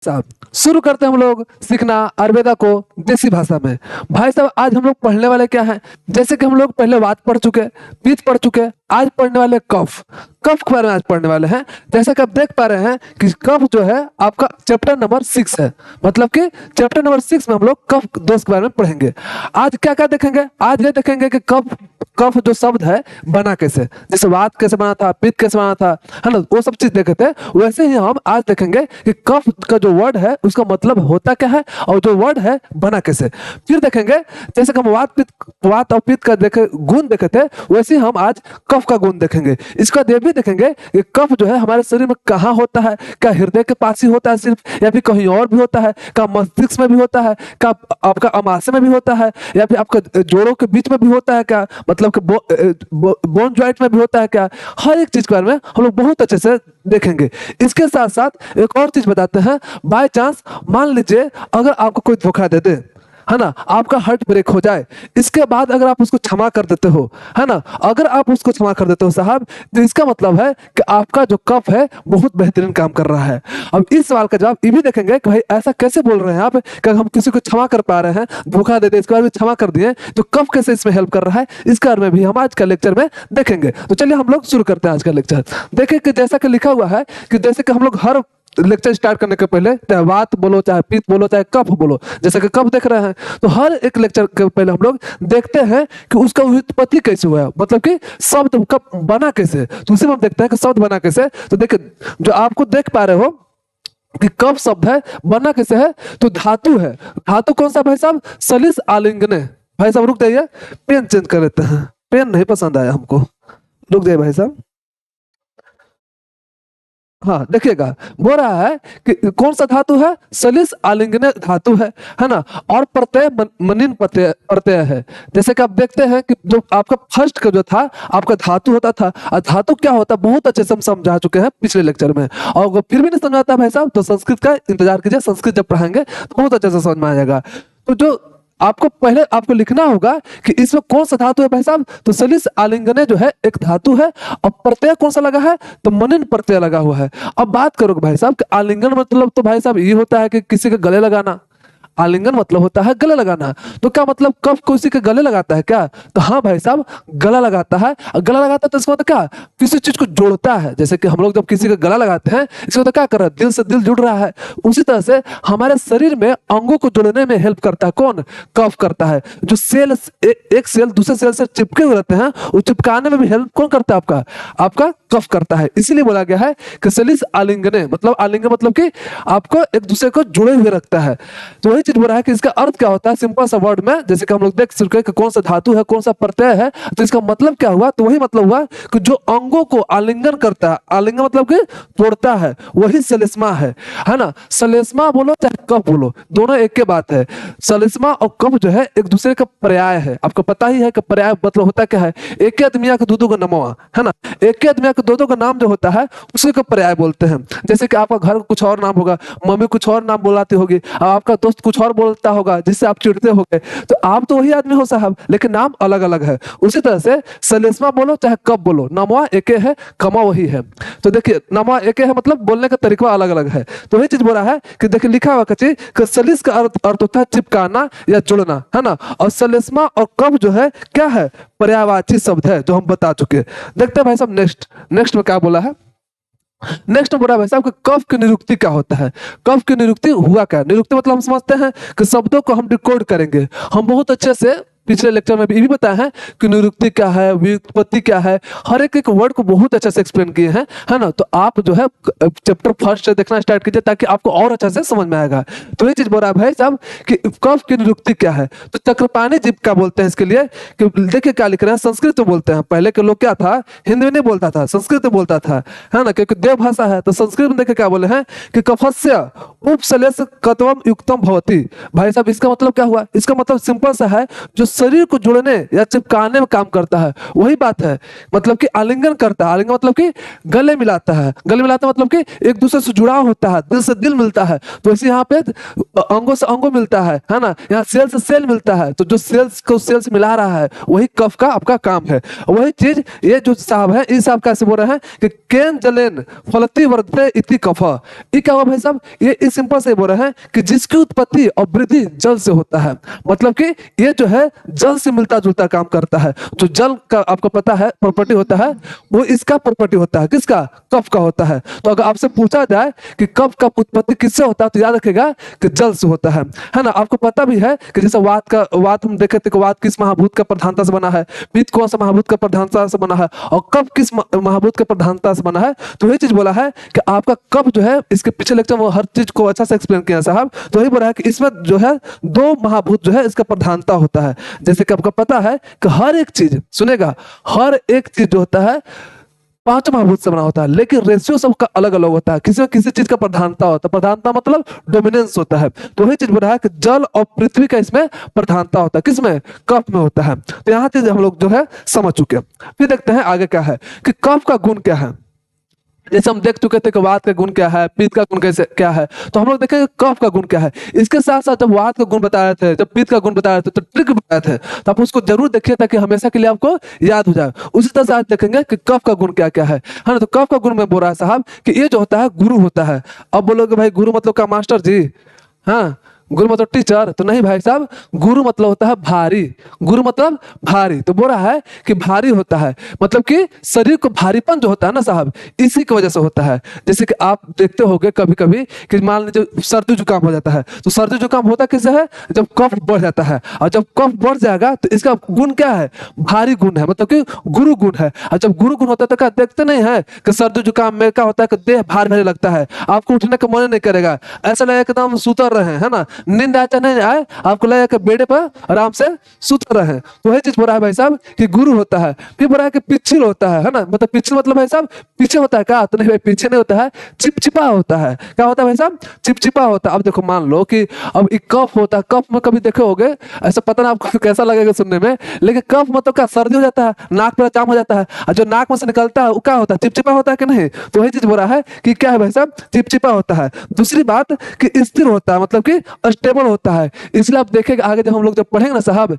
साहब शुरू करते हैं हम लोग सीखना आयुर्वेदा को देसी भाषा में। भाई साहब आज हम लोग पढ़ने वाले क्या हैं, जैसे कि हम लोग पहले वात पढ़ चुके, पित्त पढ़ चुके, आज पढ़ने वाले कफ। कफ के बारे में आज पढ़ने वाले हैं। जैसा कि आप देख पा रहे हैं कि कफ जो है आपका चैप्टर नंबर 6 है, मतलब कि चैप्टर नंबर 6 में हम लोग कफ दोष के बारे में पढ़ेंगे। आज क्या क्या देखेंगे, आज ये देखेंगे कि कफ कफ जो शब्द है बना कैसे, जैसे वात कैसे बना था, पित्त कैसे बना था, है ना, वो सब चीज देखे थे। वैसे ही हम आज देखेंगे कि कफ का जो वर्ड है उसका मतलब होता क्या है और जो वर्ड है बना कैसे। फिर देखेंगे जैसे कि हम वात और पित्त का देखे गुण देखे थे, वैसे ही हम आज कफ का गुण देखेंगे। इसका ये भी देखेंगे कि कफ जो है हमारे शरीर में कहाँ होता है, क्या हृदय के पास ही होता है सिर्फ, या फिर कहीं और भी होता है, क्या मस्तिष्क में भी होता है, क्या आपका अमाशय में भी होता है, या फिर आपका जोड़ों के बीच में भी होता है, क्या मतलब कि बोन जॉइंट में भी होता है क्या। हर एक चीज के बारे में हम लोग बहुत अच्छे से देखेंगे। इसके साथ साथ एक और चीज बताते हैं, बाय चांस मान लीजिए अगर आपको कोई धोखा दे दे, है ना, आपका हार्ट ब्रेक हो जाए, इसके बाद अगर आप उसको क्षमा कर देते हो, है ना, अगर आप उसको क्षमा कर देते हो साहब, तो इसका मतलब है कि आपका जो कफ है बहुत बेहतरीन काम कर रहा है। अब इस सवाल का जवाब ये भी देखेंगे कि भाई ऐसा कैसे बोल रहे हैं आप कि हम किसी को क्षमा कर पा रहे हैं, धोखा दे दे इसके बाद भी क्षमा कर दिए, तो कफ कैसे इसमें हेल्प कर रहा है, इसके बारे में भी हम आज का लेक्चर में देखेंगे। तो चलिए हम लोग शुरू करते हैं आज का लेक्चर। देखिए कि जैसा कि लिखा हुआ है कि जैसे कि हम लोग हर लेक्चर स्टार्ट करने के पहले चाहे वात बोलो, चाहे पित्त बोलो, चाहे कफ बोलो, जैसे कि कफ देख रहे हैं, तो हर एक लेक्चर के पहले हम लोग देखते हैं कि उसका उत्पत्ति कैसे हुआ, मतलब कि शब्द कब बना कैसे। तो उसी में हम देखते हैं कि शब्द बना कैसे। तो देखिए जो आपको देख पा रहे हो कि कफ शब्द है बना कैसे है, तो धातु है। धातु कौन सा भाई साहब, सलिस आलिंगने। भाई साहब रुक जाइए, पेन चेंज कर देते हैं, पेन नहीं पसंद आया हमको, रुक जाइए भाई साहब। हाँ देखिएगा, बोल रहा है कि कौन सा धातु है, सलिस आलिंगने धातु है ना, और प्रत्यय मनिन प्रत्यय प्रत्यय है। जैसे कि आप देखते हैं कि जो आपका फर्स्ट का जो था आपका धातु होता था, और धातु क्या होता है बहुत अच्छे से हम समझा चुके हैं पिछले लेक्चर में, और अगर फिर भी नहीं समझाता भाई साहब तो संस्कृत का इंतजार कीजिए, संस्कृत जब पढ़ाएंगे तो बहुत अच्छे से समझ में आ जाएगा। तो जो आपको पहले आपको लिखना होगा कि इसमें कौन सा धातु है भाई साहब, तो सलिस आलिंगने जो है एक धातु है, और प्रत्यय कौन सा लगा है, तो मनन प्रत्यय लगा हुआ है। अब बात करोगे भाई साहब कि आलिंगन मतलब तो भाई साहब ये होता है कि किसी के गले लगाना, आलिंगन मतलब होता है गले लगाना। तो क्या मतलब कफ को उसी के गले लगाता है क्या, तो हाँ भाई साहब गला लगाता है। और गला लगाता है तो इसका मतलब क्या, किसी चीज को जोड़ता है। जैसे कि हम लोग जब किसी का गला लगाते हैं इसका मतलब क्या कर रहा है, दिल से दिल जुड़ रहा है। उसी तरह से हमारे शरीर में अंगों को जोड़ने में हेल्प करता है कौन, कफ करता है। जो सेल एक सेल दूसरे सेल से चिपके हुए रहते हैं, वो चिपकाने में भी हेल्प कौन करता है, आपका आपका कफ करता है। इसीलिए बोला गया है कि सलिस आलिंगने, मतलब आलिंगन मतलब कि आपको एक दूसरे को जुड़े हुए रखता है। तो वही चीज बोल रहा है कि इसका अर्थ क्या होता है सिंपल सा वर्ड में, जैसे कि हम लोग देख चुके कि कौन सा धातु है, कौन सा प्रत्यय है, तो इसका मतलब क्या हुआ, तो वही मतलब हुआ कि जो अंगों को आलिंगन करता है, आलिंगन मतलब कि तोड़ता है, वही सलिस्मा है ना। सलिस्मा बोलो चाहे कफ बोलो, दोनों एक के बात है। सलिस्मा और कफ जो है एक दूसरे का पर्याय है। आपको पता ही है कि पर्याय मतलब होता क्या है, एक के आदमिया के दो का नमवा, है ना, एक के आदमिया के दो का नाम जो होता है उसी को पर्याय बोलते हैं। जैसे कि आपका घर कुछ और नाम होगा, मम्मी कुछ और नाम बुलाती होगी, और आपका दोस्त कुछ और बोलता होगा जिससे आप चिढ़ते होगे, तो आप तो वही आदमी हो साहब, लेकिन नाम अलग अलग है। उसी तरह से सलिस्मा बोलो चाहे कफ बोलो, नमवा एक है, कमा वही है। तो देखिए नमवा एक है मतलब बोलने का तरीका अलग अलग है। तो वही चीज बोला है कि देखिए लिखा हुआ कच्ची कि सलिस का अर्थ होता है चिपकाना या जुड़ना, है ना, और सलिस्मा और कफ जो है क्या है, पर्यायवाची शब्द है जो हम बता चुके हैं। देखते हैं भाई साहब नेक्स्ट में क्या बोला है। नेक्स्ट बोला भाई साहब कि कफ की निरुक्ति क्या होता है। कफ की निरुक्ति हुआ क्या, निरुक्ति मतलब हम समझते हैं कि शब्दों को हम डिकोड करेंगे। हम बहुत अच्छे से पिछले लेक्चर में भी ये भी बताया है कि निरुक्ति क्या है, व्युत्पत्ति क्या है, हर एक वर्ड को बहुत अच्छे से एक्सप्लेन किए हैं, है ना। तो आप जो है चैप्टर फर्स्ट से देखना स्टार्ट कीजिए ताकि आपको और अच्छे से समझ में आएगा। तो ये चीज बोल रहा है भाई साहब कि कफ की निरुक्ति क्या है, तो चक्रपाणी जीव का बोलते हैं इसके लिए। कि देखिए क्या लिख रहे हैं, संस्कृत में बोलते हैं। पहले के लोग क्या था, हिंदी में नहीं बोलता था, संस्कृत में बोलता था, है ना, क्योंकि देव भाषा है। तो संस्कृत में देखिए क्या बोले हैं कि कफस्य उपसलेस कत्वम युक्तम भवति। भाई साहब इसका मतलब क्या हुआ, इसका मतलब सिंपल सा है, जो शरीर को जुड़ने या चिपकाने में काम करता है। वही बात है, मतलब कि आलिंगन करता है। आलिंगन मतलब कि गले मिलाता है। गले मिलाता मतलब कि एक दूसरे से जुड़ाव होता है, दिल से दिल मिलता है। तो इसी यहाँ पे अंगों से अंगों मिलता है ना, यहाँ सेल से सेल मिलता है। तो जो सेल्स को सेल्स मिला रहा है वही कफ का आपका काम है। वही चीज ये जो साहब है, इस साहब कैसे बोल रहे हैं कि केन जलेन फलती वर्धते इति कफ। ये क्या हुआ भाई साहब, ये इस सिंपल से बोल रहे हैं कि जिसकी उत्पत्ति और वृद्धि जल से होता है। मतलब कि ये जो है जल से मिलता जुलता काम करता है। जो जल का आपको पता है प्रॉपर्टी होता है, वो इसका प्रॉपर्टी होता है। किसका? कफ का होता है। तो अगर आपसे पूछा जाए कि कफ का उत्पत्ति किससे होता है तो याद रखेगा कि जल से होता है ना। आपको पता भी है कि जैसे वात हम देखे थे कि वात किस महाभूत का प्रधानता से बना है, पित्त कौन सा महाभूत का प्रधानता से बना है, और कफ किस महाभूत के प्रधानता से बना है। तो ये चीज बोला है कि आपका कफ जो है, इसके पीछे लेक्चर में हर चीज को अच्छा से एक्सप्लेन किया साहब। तो यही बोला है कि इसमें जो है दो महाभूत जो है इसका प्रधानता होता है। जैसे कि आपको पता है कि हर एक चीज सुनेगा, हर एक चीज जो होता है पांच महाभूत से बना होता है, लेकिन रेशियो सबका अलग अलग होता है। किसी में किसी चीज का प्रधानता होता है, प्रधानता मतलब डोमिनेंस होता है। तो वही चीज बोल रहा है कि जल और पृथ्वी का इसमें प्रधानता होता है। किसमें? कफ में होता है। तो यहाँ चीज हम लोग जो है समझ चुके हैं। फिर देखते हैं आगे क्या है कि कफ का गुण क्या है। जैसे हम देख चुके थे कि वात का गुण क्या है, पित्त का गुण कैसे क्या है, तो हम लोग देखेंगे कफ का गुण क्या है। इसके साथ साथ जब वात का गुण बता रहे थे, जब पित्त का गुण बता रहे थे, तो ट्रिक बताए थे, तो आप उसको जरूर देखिए ताकि हमेशा के लिए आपको याद हो जाए। उसी तरह से आज देखेंगे कि कफ का गुण क्या क्या है ना। तो कफ का गुण में बोल रहा है साहब कि ये जो होता है गुरु होता है। अब बोलोगे भाई गुरु मतलब क्या मास्टर जी? हाँ, गुरु मतलब टीचर तो नहीं भाई साहब, गुरु मतलब होता है भारी। गुरु मतलब भारी। तो बोल रहा है कि भारी होता है, मतलब कि शरीर को भारीपन जो होता है ना साहब, इसी की वजह से होता है। जैसे कि आप देखते होंगे कभी कभी कि मान लीजिए सर्दी जुकाम हो जाता है, तो सर्दी जुकाम होता किससे है? जब कफ बढ़ जाता है। और जब कफ बढ़ जाएगा तो इसका गुण क्या है? भारी गुण है, मतलब कि गुरु गुण है। और जब गुरु गुण होता है तो क्या देखते नहीं है कि सर्दी जुकाम में क्या होता है कि देह भारी भारी लगता है, आपको उठने का मन नहीं करेगा, ऐसा लगेगा एकदम सुतर रहे है ना, नींद आते नहीं आए, आपको लगेगा कि बेडे पर आराम से सुत रहे। तो वही चीज बोल रहा है भाई साहब कि गुरु होता है। फिर बोल रहा है कि पिछिल होता है ना, मतलब पिछिल मतलब भाई साहब पीछे होता है क्या? तो नहीं भाई, पीछे नहीं होता है, चिपचिपा होता है। क्या होता है भाई साहब? चिपचिपा होता है। अब देखो मान लो कि अब एक कफ होता है, कफ में कभी देखे होगे, ऐसा पता ना आपको कैसा लगेगा सुनने में, लेकिन कफ मतलब क्या? सर्दी हो जाता है, नाक पर जाम हो जाता है, और जो नाक में से निकलता है वो क्या होता है? चिपचिपा होता है कि नहीं? तो वही चीज बोल रहा है कि क्या है भाई साहब? चिपचिपा होता है। दूसरी बात कि स्थिर होता है, मतलब कि स्टेबल होता है। इसलिए आप देखेंगे आगे जब हम लोग जब पढ़ेंगे ना साहब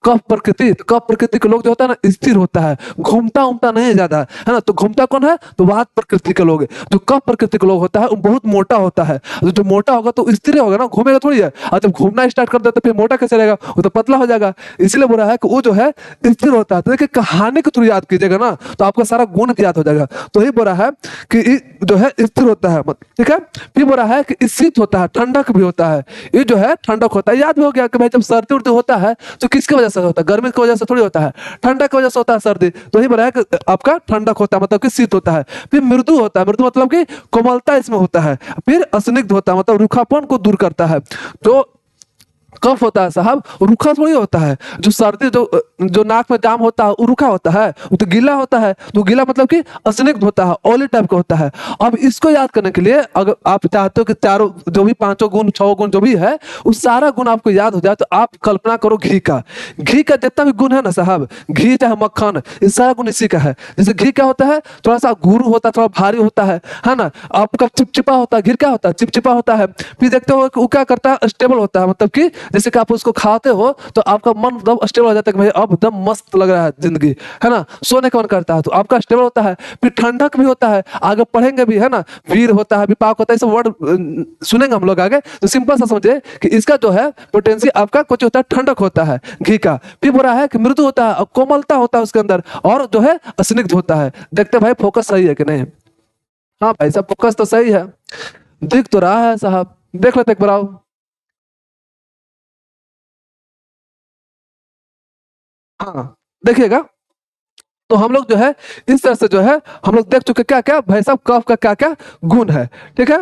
कफ प्रकृति, तो कफ प्रकृति के लोग जो होता है ना स्थिर होता है, घूमता उमता नहीं ज्यादा है ना। तो घूमता कौन है? तो वात प्रकृति के लोग। जो कफ प्रकृति के लोग होता है वो बहुत मोटा होता है। जो मोटा होगा तो स्थिर होगा ना, घूमेगा थोड़ी है। और जब घूमना स्टार्ट कर दे तो फिर मोटा कैसे रहेगा? वो तो पतला हो जाएगा। इसलिए बोल रहा है कि वो जो है स्थिर होता है। तो देखिए कहानी को थोड़ी याद कीजिएगा ना, तो आपका सारा गुण याद हो जाएगा। तो यही बोल रहा है कि जो है स्थिर होता है, ठीक है। फिर बोल रहा है कि शीत होता है, ठंडक भी होता है। ये जो है ठंडक होता है। याद भी हो गया कि भाई जब सर्दी उर्दी होता है तो किसकी वजह से होता है? गर्मी की वजह से थोड़ी होता है, ठंडक की वजह से होता है सर्दी। तो यही बोल रहा है कि आपका ठंडक होता है, मतलब कि शीत होता है। फिर मृदु होता है, मृदु मतलब कि कोमलता इसमें होता है। फिर स्निग्ध होता है, मतलब रूखापन को दूर करता है। तो कफ होता है साहब रूखा थोड़ी होता है। जो सर्दी जो नाक में जाम होता है वो रूखा होता है, वो तो गीला होता है। तो गीला मतलब कि स्निग्ध होता है, ऑयली टाइप का होता है। अब इसको याद करने के लिए अगर आप चाहते हो कि चारों जो भी पांचों गुण छह गुण जो भी है उस सारा गुण आपको याद हो जाए, तो आप कल्पना करो घी का। घी का जितना भी गुण है ना साहब, घी चाहे मक्खन, ये सारा गुण इसी का है। जैसे घी क्या होता है? थोड़ा सा गुरु होता है, थोड़ा भारी होता है ना। आपका चिपचिपा होता है, घी क्या होता है? चिपचिपा होता है। फिर देखते हो कि वो क्या करता है? स्टेबल होता है, मतलब कि जैसे कि आप उसको खाते हो तो आपका मन एकदम स्टेबल हो जाता है कि भाई अब एकदम मस्त लग रहा है जिंदगी, है ना, सोने का मन करता है, तो आपका स्टेबल होता है। फिर ठंडक भी होता है, आगे पढ़ेंगे भी, है ना। वीर होता है, विपाक होता है, सब वर्ड सुनेंगे हम लोग आगे। तो सिंपल सा समझे कि इसका जो है पोटेंशियल आपका कुछ होता है, ठंडक होता है घी का। फिर बोला है कि मृदु होता है और कोमलता होता है उसके अंदर, और जो है स्निग्ध होता है। देखते भाई फोकस सही है कि नहीं? हाँ भाई साहब फोकस तो सही है, दिख तो रहा है साहब, देख लेते एक बार आओ। हाँ देखिएगा, तो हम लोग जो है इस तरह से जो है हम लोग देख चुके क्या क्या भाई साहब कफ का क्या क्या गुण है, ठीक है।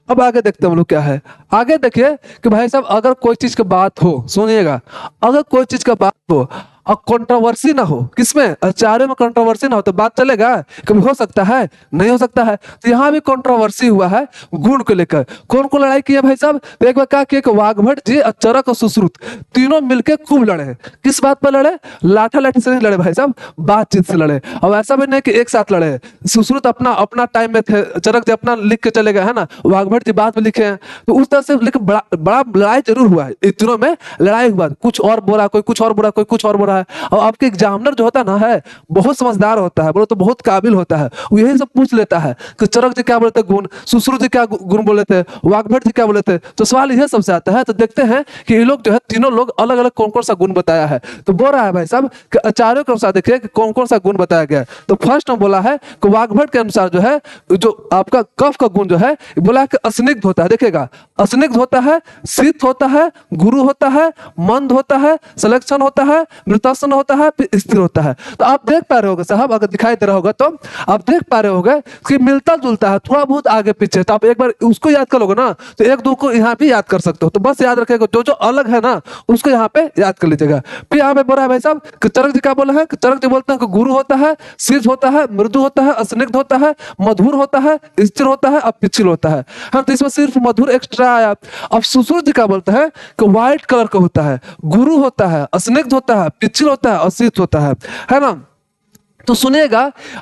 अब आगे देखते हैं हम लोग क्या है। आगे देखिए कि भाई साहब अगर कोई चीज की बात हो, सुनिएगा, अगर कोई चीज का बात हो और कंट्रोवर्सी ना हो, किसमें, आचार्यों में कंट्रोवर्सी ना हो, तो बात चलेगा? कभी हो सकता है? नहीं हो सकता है। तो यहाँ भी कंट्रोवर्सी हुआ है गुण को लेकर। कौन को लड़ाई की है भाई साहब? तो एक बार क्या किया कि वाग्भट जी और चरक और सुश्रुत तीनों मिलकर खूब लड़े। किस बात पर लड़े? लाठा लाठी से नहीं लड़े भाई साहब, बातचीत से लड़े। अब ऐसा भी नहीं कि एक साथ लड़े। सुश्रुत अपना अपना टाइम में थे, चरक जी अपना लिख के चले गए, है ना, वाग्भट जी बाद में लिखे हैं। तो उस तरह से लेकिन बड़ा बड़ा लड़ाई जरूर हुआ है, इन तीनों में लड़ाई हुआ, कुछ और बोला, कोई कुछ और बोला, कोई कुछ और बोला है। और आपके एग्जामिनर जो होता है ना, है बहुत समझदार होता है, बोलो तो बहुत काबिल होता है, वो यही सब पूछ लेता है कि चरक जी क्या बोलते गुण, सुश्रुत जी क्या गुण बोले थे, वाग्भट जी क्या बोले थे। तो सवाल यह सबसे आता है। तो देखते हैं कि ये लोग जो है तीनों लोग अलग अलग कौन कौन सा गुण बताया है। तो बोल रहा है भाई साहब कि आचार्यों के अनुसार देखिए कि कौन कौन सा गुण बताया गया है। तो फर्स्ट में बोला है कि वाग्भट के अनुसार जो है, जो आपका कफ का गुण जो है, बोला है कि स्निग्ध होता है। देखिएगा, स्निग्ध होता है, शीत होता है, गुरु होता है, मंद होता है, सलेक्शन होता है, मृतासन होता है, फिर स्थिर होता है। तो आप देख पा रहे होगे साहब, अगर दिखाई दे रहा होगा तो आप देख पा रहे होगे कि मिलता जुलता है, थोड़ा बहुत आगे पीछे। तो आप एक बार उसको याद कर लोगे ना, तो एक दो को यहाँ भी याद कर सकते हो। तो बस याद रखेगा, जो जो अलग है ना उसको यहाँ पे याद कर लीजिएगा। फिर यहाँ पे बोला है भाई साहब कि चरक जी क्या बोला है, कि चरक जी बोलते हैं कि गुरु होता है, शीर्ष होता है, मृदु होता है, स्निग्ध होता है, मधुर होता है, स्थिर होता है, और पिछल होता है। हाँ, तो इसमें सिर्फ मधुर एक्स्ट्रा आया। अब सुश्रुत जी क्या बोलते हैं कि व्हाइट कलर का होता है, गुरु होता है, स्निग्ध होता है, पिछल होता है और शीत होता है ना। तो सुनिएगा,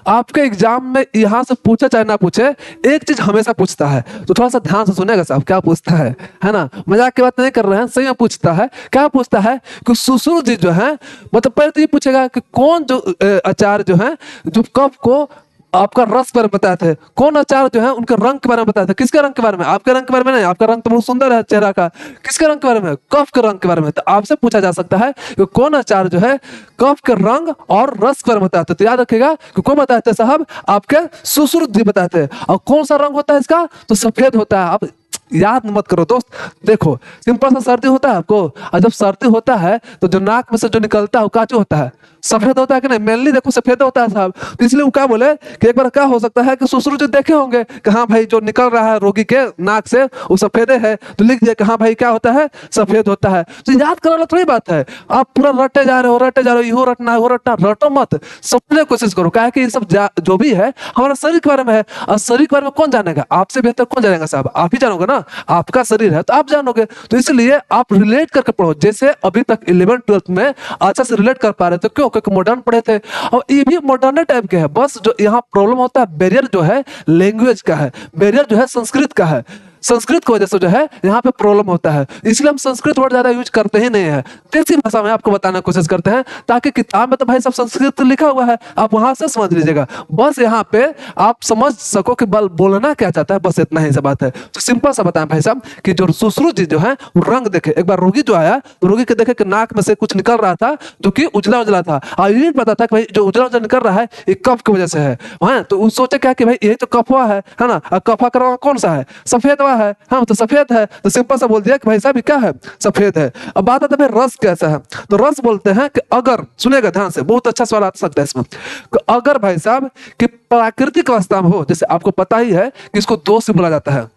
आपके एग्जाम में यहां से पूछे चाहे ना पूछे, एक चीज हमेशा पूछता है, तो थोड़ा सा ध्यान से सुनिएगा साहब क्या पूछता है ना, मजाक की बात नहीं कर रहे हैं, सही में पूछता है। क्या पूछता है कि सुश्रुत जी जो है, मतलब पहले तो ये पूछेगा कि कौन जो आचार्य जो है, जो कफ को आपका रस के बारे में बताए थे, कौन आचार्य जो है उनके रंग के बारे में बताया था। किसके रंग के बारे में? आपके रंग के बारे में नहीं, आपका रंग तो बहुत सुंदर है चेहरा का। किसके रंग के बारे में? कफ के रंग के बारे में। तो आपसे पूछा जा सकता है कि कौन आचार्य जो है कफ के रंग और रस के बारे में बताया था। तो याद रखिएगा कि कौन बताए थे साहब, आपके सुश्रुत जी बताए थे। और कौन सा रंग होता है इसका? तो सफेद होता है। आप याद मत करो दोस्त, देखो सिंपल सा, सर्दी होता है आपको, और जब सर्दी होता है तो जो नाक में से जो निकलता है वो काचू होता है, सफेद होता है कि नहीं? मेनली देखो सफेद होता है साहब। तो इसलिए वो क्या बोले कि एक बार क्या हो सकता है कि सुश्रुत जी देखे होंगे कि हाँ भाई जो निकल रहा है रोगी के नाक से वो सफेद है, तो लिख दिया कि हाँ भाई क्या होता है, सफेद होता है। तो याद करने वाला थोड़ी बात है, आप पूरा रटे जा रहे हो, रटे जा रहे हो, यो रटना है वो रटना, रटो मत, समझने की कोशिश करो। क्या है कि ये सब जो भी है हमारा शरीर के बारे में है, और शरीर के बारे में कौन जानेगा? आपसे बेहतर कौन जानेगा साहब? आप ही जानोगे ना, आपका शरीर है तो आप जानोगे। तो इसलिए आप रिलेट करके पढ़ो, जैसे अभी तक 11th 12th में अच्छा से रिलेट कर पा रहे थे। क्यों? क्योंकि मॉडर्न पढ़े थे, और ये भी मॉडर्न टाइप के है। बस जो यहाँ प्रॉब्लम होता है, बैरियर जो है लैंग्वेज का है, बैरियर जो है संस्कृत का है। संस्कृत की वजह से जो है यहाँ पे प्रॉब्लम होता है, इसलिए हम संस्कृत वर्ड ज्यादा यूज करते ही नहीं है। देसी भाषा में आपको बताने की कोशिश करते हैं, ताकि किताब में तो भाई सब संस्कृत लिखा हुआ है, आप वहां से समझ लीजिएगा। बस यहाँ पे आप समझ सको कि बल बोलना क्या चाहता है, बस इतना ही सा बात है। तो सिंपल सा बताएं भाई साहब कि जो सुश्रुत जी जो है वो रंग देखे। एक बार रोगी जो आया तो रोगी के देखे कि नाक में से कुछ निकल रहा था जो कि उजला उजला था, और ये पता था कि भाई जो उजला उजला निकल रहा है ये कफ की वजह से है। तो वो सोचे क्या कि भाई यही तो कफ हुआ है ना, और कफा का रंग कौन सा है? सफेद हुआ है। हाँ, तो सफेद है, तो सिंपल सा बोल दिया कि भाई साहब क्या है? सफेद है। अब बात आता है रस कैसा है। तो रस बोलते हैं कि अगर, सुनेगा ध्यान से, बहुत अच्छा सवाल आ सकता है इसमें, कि अगर भाई साहब कि प्राकृतिक अवस्था में हो, जैसे आपको पता ही है कि इसको दो से बोला जाता है,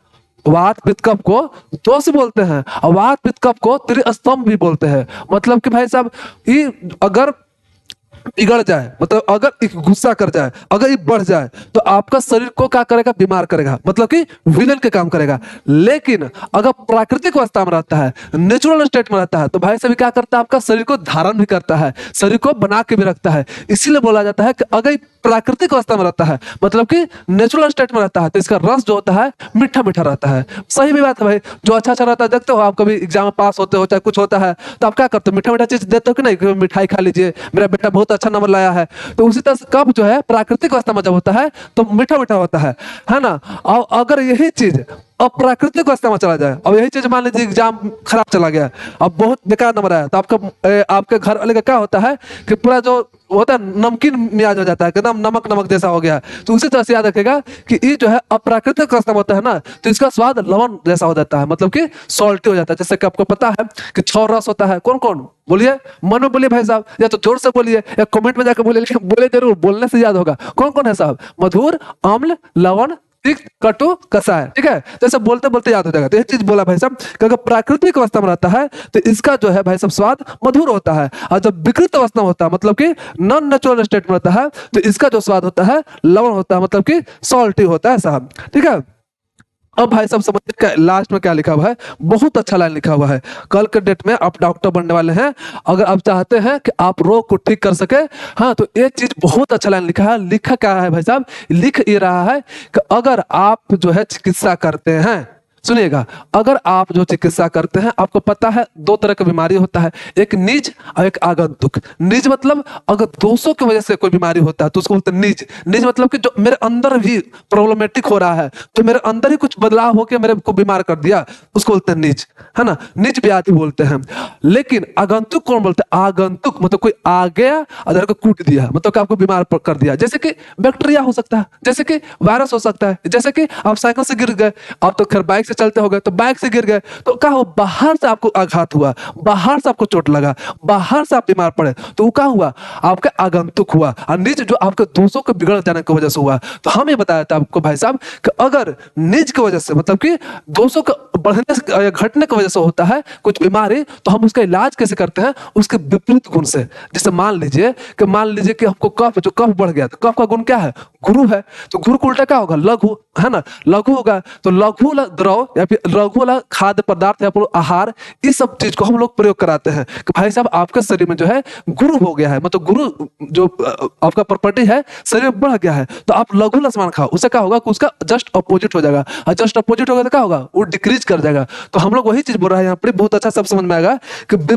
वात पित्त कफ को दो से बोलते हैं, और वात पित्त कफ को त्रिस्तंभ भी बोलते हैं। मतलब कि भाई साहब ये अगर बिगड़ जाए, मतलब अगर गुस्सा कर जाए, अगर ये बढ़ जाए, तो आपका शरीर को क्या करेगा? बीमार करेगा, मतलब कि विलन के काम करेगा। लेकिन अगर प्राकृतिक अवस्था में रहता है, नेचुरल स्टेट में रहता है, तो भाई साहब क्या करता है? आपका शरीर को धारण भी करता है, शरीर को बना के भी रखता है। इसीलिए बोला जाता है कि अगर प्राकृतिक अवस्था में रहता है, मतलब कि नेचुरल स्टेट में रहता है, तो इसका रस जो होता है मीठा मीठा रहता है। सही भी बात है भाई, जो अच्छा अच्छा रहता है, देखते हो आप कभी एग्जाम में पास होते हो चाहे कुछ होता है, तो आप क्या करते हो? मीठा मीठा चीज देते हो कि नहीं? मिठाई खा लीजिए, मेरा बेटा बहुत अच्छा नंबर लाया है। तो उसी तरह से कब जो है प्राकृतिक अवस्था में जब होता है तो मीठा मीठा होता है ना। और अगर यही चीज अप्राकृतिक अवस्था में चला जाए, अब यही चीज मान लीजिए एग्जाम खराब चला गया, अब बहुत बेकार नंबर आया, तो आपके घर वाले का क्या होता है कि पूरा जो होता है नमकीन मिजाज हो जाता है, एकदम नमक नमक जैसा हो गया। तो उसी तरह से याद रखेगा कि ये जो है अप्राकृतिक अवस्था में होता है ना, तो इसका स्वाद लवण जैसा हो जाता है, मतलब कि सॉल्टी हो जाता है। जैसे कि आपको पता है कि 6 रस होता है, कौन कौन? बोलिए, मन में बोलिए भाई साहब, या तो जोर से बोलिए या कमेंट में जाकर बोलिए, लेकिन बोले जरूर, बोलने से याद होगा। कौन कौन है साहब? मधुर, अम्ल, लवण, तिक्त कटु कसाय, ठीक है। तो ऐसे बोलते बोलते याद हो जाएगा। तो ये चीज बोला भाई साहब कि अगर प्राकृतिक अवस्था में रहता है तो इसका जो है भाई साहब स्वाद मधुर होता है, और जब विकृत अवस्था में होता है मतलब कि नॉन नेचुरल स्टेट में रहता है तो इसका जो स्वाद होता है लवण होता है, मतलब कि सॉल्टी होता है साहब, ठीक है। अब भाई साहब समझिए लास्ट में क्या लिखा हुआ है, बहुत अच्छा लाइन लिखा हुआ है। कल के डेट में आप डॉक्टर बनने वाले हैं, अगर आप चाहते हैं कि आप रोग को ठीक कर सके, हाँ, तो ये चीज बहुत अच्छा लाइन लिखा है। लिखा क्या है भाई साहब, लिख ये रहा है कि अगर आप जो है चिकित्सा करते हैं, सुनिएगा, अगर आप जो चिकित्सा करते हैं, आपको पता है दो तरह की बीमारी होता है, एक निज और एक आगंतुक। निज मतलब अगर दोषों की वजह से कोई बीमारी होता है तो उसको बोलते हैं निज। निज मतलब कि जो मेरे अंदर भी प्रॉब्लमेटिक हो रहा है, तो मेरे अंदर ही कुछ बदलाव होकर मेरे को बीमार कर दिया, उसको बोलते हैं निज, है ना, निज व्याधि बोलते हैं। लेकिन आगंतुक कौन बोलते हैं, आगंतुक मतलब कोई आ गया और को कूट दिया, मतलब कि आपको बीमार कर दिया, जैसे कि बैक्टीरिया हो सकता है, जैसे कि वायरस हो सकता है, जैसे कि आप साइकिल से गिर गए, आप तो खैर बाइक से चलते हो गए तो बाइक से गिर गए, तो क्या हो, बाहर से आपको आघात हुआ, बाहर से आपको चोट लगा, बाहर से आप बीमार पड़े, तो वो क्या हुआ, आपका आगंतुक हुआ। और निज जो आपके दोषों के बिगड़ जाने की वजह से हुआ। तो हम ये बताया था आपको भाई साहब कि अगर निज की वजह से मतलब कि दोषों के बढ़ने से घटने की वजह से होता है कुछ बीमारी, तो हम उसका इलाज कैसे करते हैं, उसके विपरीत गुण से। जैसे मान लीजिए कि हमको कफ, जो कफ बढ़ गया, तो कफ का गुण क्या है, गुरु है, तो गुरु को उल्टा क्या होगा, लघु, है ना, लघु होगा। तो लघु द्रव या फिर लघु वाला खाद्य पदार्थ या फिर आहार, इस सब चीज को हम लोग प्रयोग कराते हैं कि भाई साहब आपके शरीर में जो है गुरु हो गया है, मतलब गुरु जो आपका प्रॉपर्टी है शरीर में बढ़ गया है, तो आप लघु सामान खाओ, उससे क्या होगा कि उसका जस्ट अपोजिट हो जाएगा, और जस्ट अपोजिट होगा तो क्या होगा, वो डिक्रीज कर जाएगा। तो हम लोग वही चीज बोल रहे हैं यहाँ पर, बहुत अच्छा सब समझ में आएगा कि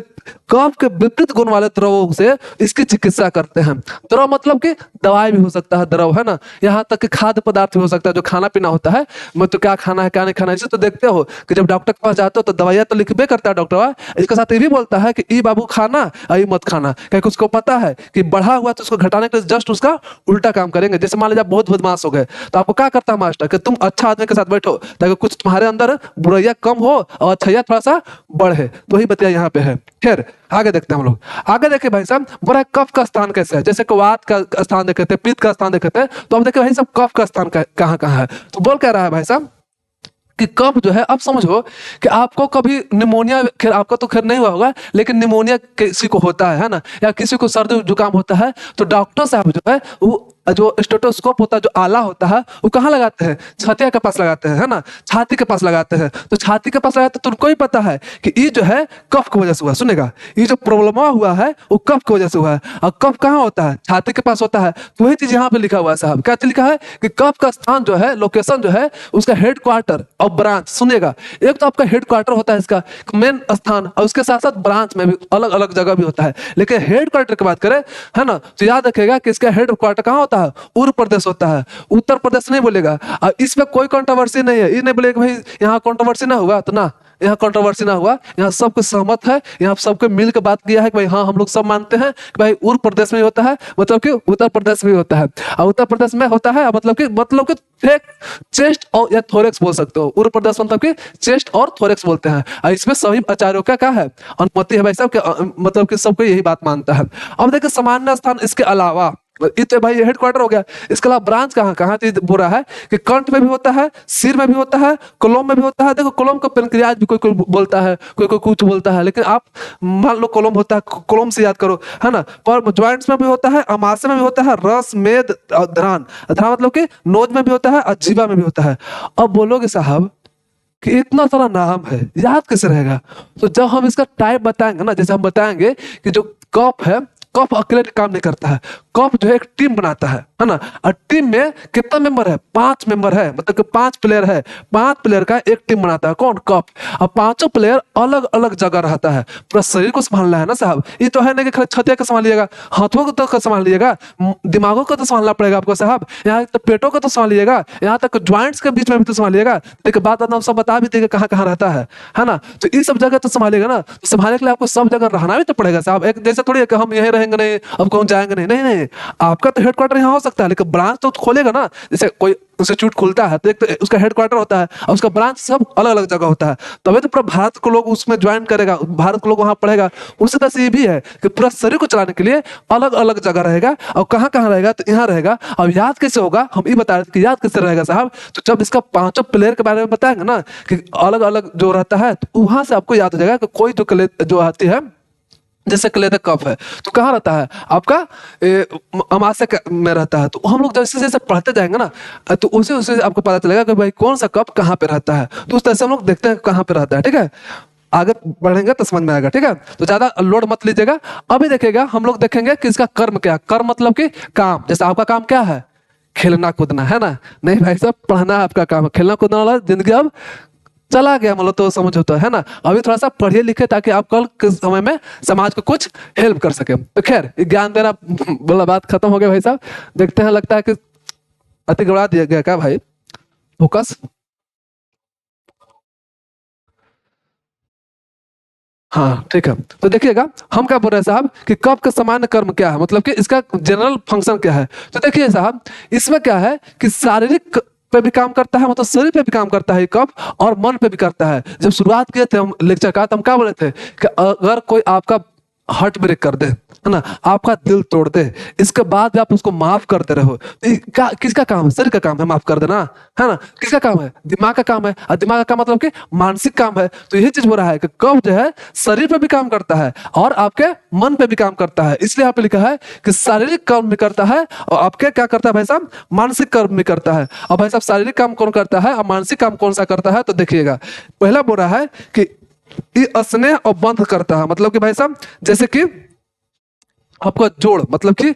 कफ के विपरीत गुण वाले द्रवों से इसकी चिकित्सा करते हैं। द्रव मतलब कि दवाई भी हो सकता है, द्रव, है ना, यहाँ तक कि खाद्य पदार्थ भी हो सकता है, जो खाना पीना होता है, मतलब क्या खाना है क्या नहीं खाना है। इसे तो देखते हो कि जब डॉक्टर के पास जाते हो तो दवाइयां तो लिखबे करता है डॉक्टर, इसके साथ ये भी बोलता है कि ई बाबू खाना और ई मत खाना, क्योंकि उसको पता है कि बढ़ा हुआ तो उसको घटाने के लिए जस्ट उसका उल्टा काम करेंगे। जैसे मान लीजिए आप बहुत बदमाश हो गए, तो आपको क्या करता है मास्टर कि तुम अच्छा आदमी के साथ बैठो ताकि कुछ तुम्हारे अंदर बुराइयां कम हो और अच्छाइयां थोड़ा सा बढ़े। तो वही बतिया यहाँ पे है। खैर आगे देखते हैं हम लोग। आगे देखे भाई साहब, बोला कफ का स्थान कैसे है, जैसे कि वात का स्थान देखे थे, पित्त का स्थान देखे थे, तो हम देखे भाई साहब कफ का स्थान कहाँ कहाँ है। तो बोल क्या रहा है भाई साहब कि कफ जो है, अब समझो कि आपको कभी निमोनिया, खैर आपका तो खैर नहीं हुआ होगा, लेकिन निमोनिया किसी को होता है ना, या किसी को सर्दी जुकाम होता है, तो डॉक्टर साहब जो है वो जो स्टेथोस्कोप होता है, जो आला होता है, वो कहाँ लगाते हैं, छातिया के पास लगाते हैं, है ना, छाती के पास लगाते हैं। तो छाती के पास लगाते हैं तो उनको ही पता है कि ये जो है कफ की वजह से हुआ। सुनेगा, ये जो प्रॉब्लम हुआ है वो कफ की वजह से हुआ है, और कफ कहाँ होता है, छाती के पास होता है। तो वही चीज यहाँ पे लिखा हुआ है साहब, क्या लिखा है कि कफ का स्थान जो है, लोकेशन जो है, उसका हेड क्वार्टर और ब्रांच। सुनेगा, एक तो आपका हेड क्वार्टर होता है इसका मेन स्थान, और उसके साथ साथ ब्रांच में भी अलग अलग जगह भी होता है। लेकिन हेड क्वार्टर की बात करें, है ना, तो याद रखेगा कि इसका हेड क्वार्टर कहाँ होता है, उत्तर प्रदेश होता है। उत्तर प्रदेश नहीं बोलेगा, और इसमें कोई कंट्रोवर्सी नहीं है, ये नहीं बोलेगा भाई यहाँ कंट्रोवर्सी ना हुआ, तो ना, यहाँ कंट्रोवर्सी ना हुआ, यहाँ सबको सहमत है, यहाँ सबको मिल के बात किया है कि भाई हाँ हम लोग सब मानते हैं कि भाई उत्तर प्रदेश में होता है, मतलब कि उत्तर प्रदेश में होता है, और उत्तर प्रदेश में होता है मतलब कि चेस्ट और या थोरेक्स बोल सकते हो। उत्तर प्रदेश मतलब कि चेस्ट और थोरेक्स बोलते हैं, और इसमें सभी आचार्यों का क्या है, अनुमति है भाई साहब, मतलब कि सबको यही बात मानता है। अब देखिए सामान्य स्थान इसके अलावा, ये तो भाई हेड क्वार्टर हो गया, इसके अलावा ब्रांच कहाँ कहाँ बोल रहा है कि कंठ में भी होता है, सिर में भी होता है, कोलोम में भी होता है। देखो कोलोम को पेनक्रियाज भी कोई कोई बोलता है, कोई कोई कुछ बोलता है, लेकिन आप मान लो कोलोम होता है, कोलोम से याद करो, है ना। पर ज्वाइंट्स में भी होता है, अमाशय में भी होता है, रस, मेद, ध्रान, ध्रान मतलब कि नोज में भी होता है और जीवा में भी होता है। अब बोलोगे साहब कि इतना सारा नाम है, याद कैसे रहेगा। तो जब हम इसका टाइप बताएंगे ना, जैसे हम बताएंगे कि जो कफ है, कफ अकेले काम नहीं करता है, कफ जो है एक टीम बनाता है ना। और टीम में कितना मेंबर है, 5 मेंबर है, मतलब कि 5 प्लेयर है, 5 प्लेयर का एक टीम बनाता है, कौन, कफ। और 5 प्लेयर अलग अलग जगह रहता है। पूरा शरीर को संभालना है ना साहब, ये तो है नहीं कि छतिया को संभालिएगा, हाथों को तो संभालिएगा, दिमागों को तो संभालना पड़ेगा आपको साहब, यहाँ तो पेटों को तो संभालिएगा, यहाँ तक ज्वाइंट्स के बीच में भी तो संभालिएगा। देखिए बात हम सब बता भी देंगे कहाँ कहाँ रहता है ना। तो ये सब जगह तो संभालिएगा ना, तो संभालने के लिए आपको सब जगह रहना भी तो पड़ेगा साहब। एक जैसे थोड़ी है कि हम यहीं रहेंगे नहीं, अब कौन जाएंगे नहीं, नहीं नहीं, आपका तो हेडक्वार्टर यहाँ हो सकता है, लेकिन ब्रांच तो खोलेगा ना। जैसे कोई इंस्टीट्यूट खुलता है तो एक तो उसका हेडक्वार्टर होता है और उसका ब्रांच सब अलग अलग जगह होता है, तभी तो पूरा भारत को लोग उसमें ज्वाइन करेगा, भारत को लोग वहां पढ़ेगा। उसी तरह से ये भी है कि पूरा शरीर को चलाने के लिए अलग अलग जगह रहेगा। और कहाँ कहाँ रहेगा, तो यहाँ रहेगा। अब याद कैसे होगा, हम ये बता रहे थे कि याद कैसे रहेगा साहब, तो जब इसका पांचों प्लेयर के बारे में बताएंगे ना कि अलग अलग जो रहता है, तो वहां से आपको याद हो जाएगा कि कोई जो आती है, जैसे क्लेदर कप है तो कहाँ रहता है आपका, अमाशय में रहता है। तो हम लोग जैसे जैसे पढ़ते जाएंगे ना, तो उसे उसे आपको पता चलेगा कि भाई कौन सा कप कहाँ पे रहता है। तो उस तरह से हम लोग देखते हैं कहाँ पे रहता है, ठीक है। आगे बढ़ेंगे तो समझ में आएगा, ठीक है। तो ज्यादा लोड मत लीजिएगा। अभी देखिएगा हम लोग देखेंगे कि इसका कर्म क्या है। कर्म मतलब कि काम। जैसे आपका काम क्या है, खेलना कूदना है ना, नहीं भाई साहब, पढ़ना आपका काम है। खेलना कूदना वाला जिंदगी अब चला गया, मतलब तो समझो तो है ना। अभी थोड़ा सा पढ़िए लिखे ताकि आप कल के समय में समाज को कुछ हेल्प कर सके। तो खैर ज्ञान देना बोला बात खत्म हो गया भाई साहब। देखते हैं, लगता है कि अति गड़ा दिया गया क्या भाई, फोकस। हाँ ठीक है, तो देखिएगा हम क्या बोल रहे हैं साहब कि कब का सामान्य कर्म क्या है, मतलब कि इसका जनरल फंक्शन क्या है। तो देखिए साहब, इसमें क्या है कि शारीरिक पे भी काम करता है, मतलब शरीर पे भी काम करता है कब, और मन पे भी करता है। जब शुरुआत किए थे हम लेक्चर का, तो हम क्या बोले थे कि अगर कोई आपका हार्ट ब्रेक कर दे, है ना, आपका दिल तोड़ दे, इसके बाद भी आप उसको माफ करते रहो, तो किसका काम है, शरीर का काम है माफ कर देना, है ना। किसका काम है, दिमाग का काम है। और दिमाग का काम मतलब कि मानसिक काम है। तो यही चीज हो रहा है कि कब जो है शरीर पे भी काम करता है और आपके मन पे भी काम करता है। इसलिए यहाँ पे लिखा है कि शारीरिक कर्म भी करता है और आपके क्या करता है भाई साहब, मानसिक कर्म भी करता है। और भाई साहब शारीरिक काम कौन करता है और मानसिक काम कौन सा करता है, तो देखिएगा पहला बोल रहा है कि ये स्नेह और बंध करता है। मतलब कि भाई साहब जैसे कि आपका जोड़, मतलब कि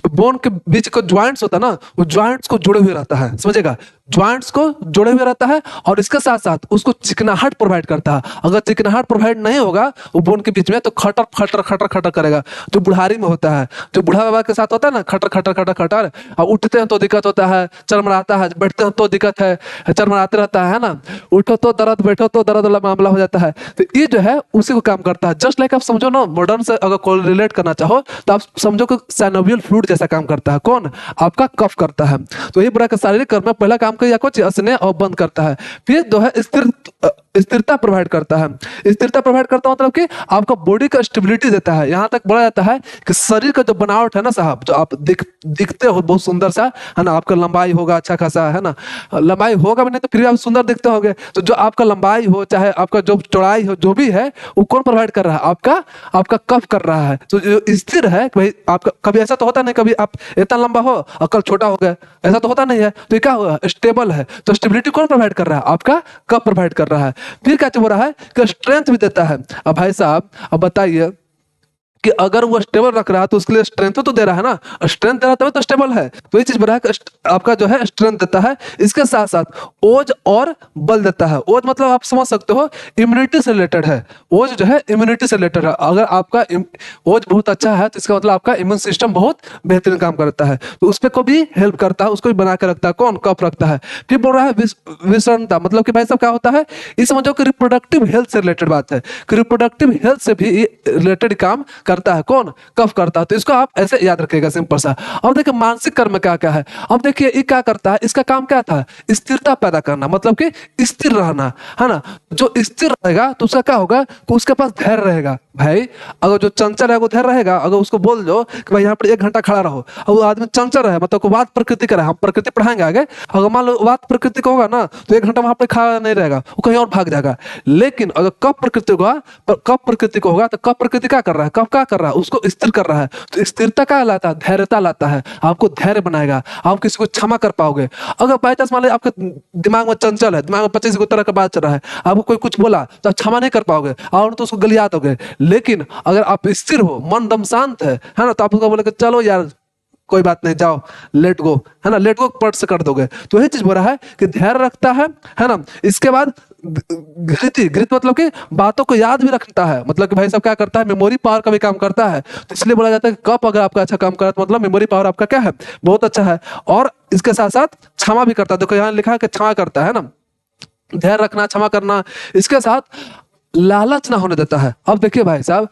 बोन के बीच का ज्वाइंट्स होता है ना, वो ज्वाइंट्स को जुड़े हुए रहता है, समझेगा, ज्वाइंट्स को जुड़े हुए रहता है। और इसके साथ साथ उसको चिकनाहट प्रोवाइड करता है। अगर चिकनाहट प्रोवाइड नहीं होगा वो बोन के बीच में, तो खटर खटर खटर खटर करेगा। जो बुढ़ारी में होता है, जो बूढ़ा बाबा के साथ होता है ना, खटर खटर खटर खटर, और उठते हैं तो दिक्कत होता है, चरमराता है, बैठते हैं तो दिक्कत है, चरमराते रहता है ना, उठो तो दर्द, बैठो तो दर्द वाला मामला हो जाता है। तो ये जो है उसी को काम करता है। जस्ट लाइक आप समझो ना, मॉडर्न से अगर कोई रिलेट करना चाहो तो आप समझो कि सैनोवियल फ्लूइड जैसा काम करता है। कौन, आपका कफ करता है। तो ये बड़ा शारीरिक कर्म में पहला काम किया कुछ स्नेह और बंद करता है। फिर जो है स्थिरता प्रोवाइड करता है। स्थिरता प्रोवाइड करता मतलब कि आपका बॉडी का स्टेबिलिटी देता है। यहाँ तक बोला जाता है कि शरीर का जो बनावट है ना साहब, जो आप दिखते हो बहुत सुंदर सा, है ना, आपका लंबाई होगा अच्छा खासा, है ना, लंबाई होगा भी नहीं तो फिर भी आप सुंदर दिखते होंगे। तो जो आपका लंबाई हो चाहे आपका जो चौड़ाई हो, जो भी है वो कौन प्रोवाइड कर रहा है, आपका कफ कर रहा है। तो जो स्थिर है भाई, आपका कभी ऐसा तो होता नहीं कभी आप इतना लंबा हो और कल छोटा हो गया, ऐसा तो होता नहीं है। तो ये क्या हुआ, स्टेबल है। तो स्टेबिलिटी कौन प्रोवाइड कर रहा है, आपका कफ प्रोवाइड कर रहा है। फिर क्या हो रहा है कि स्ट्रेंथ भी देता है। अब भाई साहब अब बताइए कि अगर वो स्टेबल रख रहा है तो उसके लिए स्ट्रेंथ तो दे रहा है ना, स्ट्रेंथ दे रहा है तभी तो स्टेबल है। तो ये चीज बड़ा है, आपका जो है स्ट्रेंथ देता है। इसके साथ साथ ओज और बल देता है। ओज मतलब आप समझ सकते हो इम्यूनिटी से रिलेटेड है। ओज जो है इम्यूनिटी से रिलेटेड है। अगर आपका ओज बहुत अच्छा है तो इसका मतलब आपका इम्यून सिस्टम बहुत बेहतरीन काम करता है, तो उस पर को भी हेल्प करता है, उसको भी बना के रखता है। कौन, कफ रखता है। फिर बोल रहा है विषणता, मतलब कि भाई साहब क्या होता है, इस समझो कि रिप्रोडक्टिव हेल्थ से रिलेटेड बात है कि रिप्रोडक्टिव हेल्थ से भी रिलेटेड काम करता है। कौन, कफ करता है। तो इसको आप ऐसे याद रखिएगा सिंपल सा। अब देखिए मानसिक कर्म क्या क्या है। अब देखिए ये क्या करता है, इसका काम क्या था, स्थिरता पैदा करना, मतलब कि स्थिर रहना, है ना। जो स्थिर रहेगा तो उसका क्या होगा कि उसके पास धैर्य रहेगा। भाई अगर जो चंचल है वो धैर्य रहेगा। अगर उसको बोल दो कि भाई यहाँ पर 1 घंटा खड़ा रहो, और वो आदमी चंचल है, मतलब वाद प्रकृति का है, हम प्रकृति पढ़ाएंगे आगे, अगर मान लो वाद प्रकृति का होगा ना तो 1 घंटा वहां पर खड़ा नहीं रहेगा, वो कहीं और भाग जाएगा। लेकिन अगर कफ प्रकृति होगा, कफ प्रकृति को होगा, तो कफ प्रकृति क्या कर रहा है, कफ क्या कर रहा है, उसको स्थिर कर रहा है। तो स्थिरता क्या लाता है, धैर्यता लाता है। आपको धैर्य बनाएगा, आप किसी को क्षमा कर पाओगे। अगर बाई चांस मान लो आपके दिमाग में चंचल है, दिमाग में 25 तरह का बात चल रहा है, आपको कोई कुछ बोला तो आप क्षमा नहीं कर पाओगे और तो उसको गलियात दोगे। लेकिन अगर आप स्थिर हो, मन दम शांत है ना, तो आप उसको बोले चलो यार कोई बात नहीं, जाओ लेट गो, है ना, लेट गो पट से कर दोगे। तो यही चीज बोल रहा है कि धैर्य रखता है ना। इसके बाद घृत मतलब कि बातों को याद भी रखता है, मतलब कि भाई साहब क्या करता है, मेमोरी पावर का भी काम करता है। तो इसलिए बोला जाता है कि कप अगर आपका अच्छा काम कर रहा है तो मतलब मेमोरी पावर आपका क्या है, बहुत अच्छा है। और इसके साथ साथ क्षमा भी करता है। देखो यहाँ लिखा है कि क्षमा करता है ना, धैर्य रखना, क्षमा करना। इसके साथ लालच ना होने देता है। अब देखिए भाई साहब,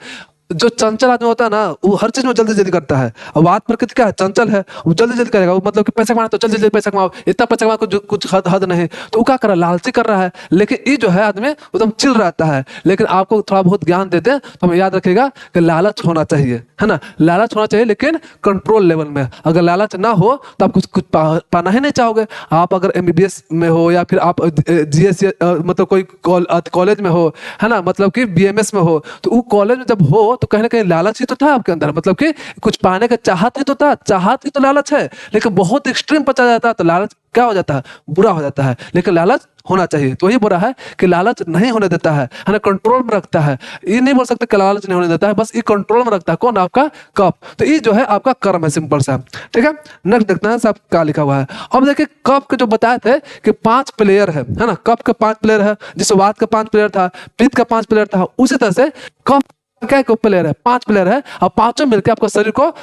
जो चंचल आदमी होता है ना, वो हर चीज में जल्दी जल्दी करता है। और बात प्रकृति क्या है, चंचल है, वो जल्दी जल्दी करेगा। वो मतलब कि पैसा कमाना तो जल्दी जल्दी पैसा कमाओ, इतना पैसा कमाओ कुछ हद हद नहीं। तो वो क्या कर रहा है, लालची कर रहा है। लेकिन ये जो है आदमी एकदम चिल रहता है। लेकिन आपको थोड़ा बहुत ज्ञान देते हैं तो हमें याद रखिएगा कि लालच होना चाहिए, है ना, लालच होना चाहिए, लेकिन कंट्रोल लेवल में। अगर लालच ना हो तो आप कुछ पाना ही नहीं चाहोगे। आप अगर एमबीबीएस में हो या फिर आप जीएस मतलब कोई कॉलेज में हो, है ना, मतलब कि बीएमएस में हो, तो वो कॉलेज में जब हो तो कहीं ना कहीं लालच ही तो था आपके अंदर, मतलब कि कुछ पाने का चाहत ही तो था, चाहत ही तो लालच है। लेकिन बहुत एक्सट्रीम पर चला जाता है तो लालच क्या हो जाता है, बुरा हो जाता है। लेकिन लालच होना चाहिए। तो यही बुरा है कि लालच नहीं होने देता है ना, कंट्रोल में रखता है। ये नहीं बोल सकते कि लालच नहीं होने देता है, बस ये कंट्रोल में रखता है। कौन, आपका कप। तो ये जो है आपका कर्म है, सिंपल सा। ठीक है, नेक्स्ट देखते हैं साहब क्या लिखा हुआ है। अब देखिए कप के जो बताए थे कि 5 प्लेयर है ना, कप के 5 प्लेयर है। जिस वात का 5 प्लेयर था, पित्त का 5 प्लेयर था, उसी तरह से कप क्या प्लेयर है, 5 प्लेयर है। और पांचों मिलकर आपका शरीर को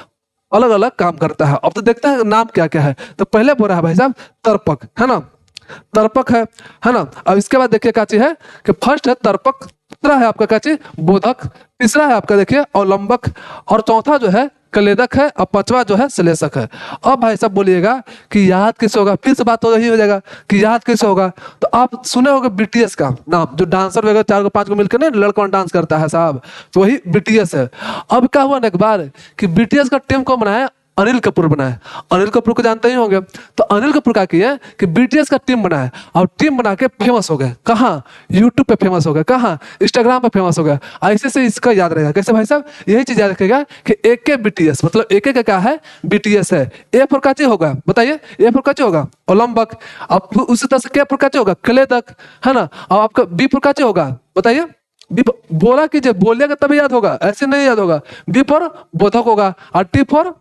अलग अलग काम करता है। अब तो देखते हैं नाम क्या क्या है। तो पहले बोल रहा है भाई साहब तर्पक, है ना, तर्पक है ना। अब इसके बाद देखिए क्या चीज है कि फर्स्ट है तर्पक, दूसरा है आपका क्या चीज, बोधक, तीसरा है आपका देखिए अवलंबक, और चौथा जो है कलेदक है, और पांचवा जो है श्लेषक है। अब भाई साहब बोलिएगा कि याद कैसे होगा, फिर से बात तो यही हो जाएगा कि याद कैसे होगा। तो आप सुने होंगे बीटीएस का नाम, जो डांसर वगैरह 4 को 5 को मिलकर ना लड़का डांस करता है साहब, तो वही बीटीएस है। अब क्या हुआ ना एक बार कि बीटीएस का टीम कौन बनाया, अनिल कपूर बनाया। अनिल कपूर को जानते ही होंगे। तो अनिल कपूर क्या किया कि बीटीएस का टीम बनाया और टीम बना के फेमस हो गए। कहाँ, यूट्यूब पे फेमस हो गए, कहाँ, इंस्टाग्राम पे फेमस हो गए। ऐसे से इसका याद रहेगा कैसे भाई साहब, यही चीज याद रखेगा कि एक के बीटीएस मतलब एक का क्या है, बीटीएस है। ए फॉर काची होगा, बताइए, ए फॉर काची होगा ओलंबक। अब उसी तरह से के फॉर काची होगा, क्लेदक, है ना। अब आपका बी फॉर काची होगा, बताइए, बोला कीजिए, बोलिएगा तभी याद होगा, ऐसे नहीं याद होगा। बी फॉर बोधक होगा, और टी फॉर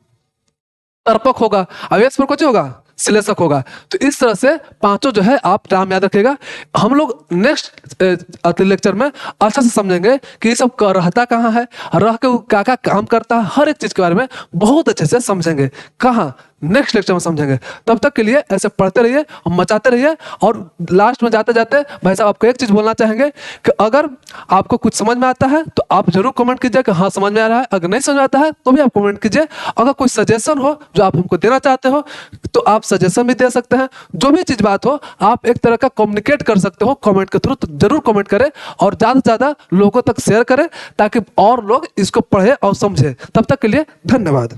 तर्पक होगा, अवेश पर कुछ होगा, श्लेषक होगा। तो इस तरह से पांचों जो है आप नाम याद रखिएगा। हम लोग नेक्स्ट लेक्चर में अच्छा से समझेंगे कि ये सब रहता कहाँ है, रह के वो क्या क्या काम करता है, हर एक चीज के बारे में बहुत अच्छे से समझेंगे। कहाँ, नेक्स्ट लेक्चर में समझेंगे। तब तक के लिए ऐसे पढ़ते रहिए, मचाते रहिए। और लास्ट में जाते जाते भाई साहब आपको एक चीज बोलना चाहेंगे कि अगर आपको कुछ समझ में आता है तो आप जरूर कमेंट कीजिए कि हाँ समझ में आ रहा है। अगर नहीं समझ में आता है तो भी आप कमेंट कीजिए। अगर कोई सजेशन हो जो आप हमको देना चाहते हो तो आप सजेशन भी दे सकते हैं। जो भी चीज बात हो आप एक तरह का कम्युनिकेट कर सकते हो कमेंट के थ्रू। तो जरूर कमेंट करें और ज्यादा से ज्यादा लोगों तक शेयर करें ताकि और लोग इसको पढ़े और समझे। तब तक के लिए धन्यवाद।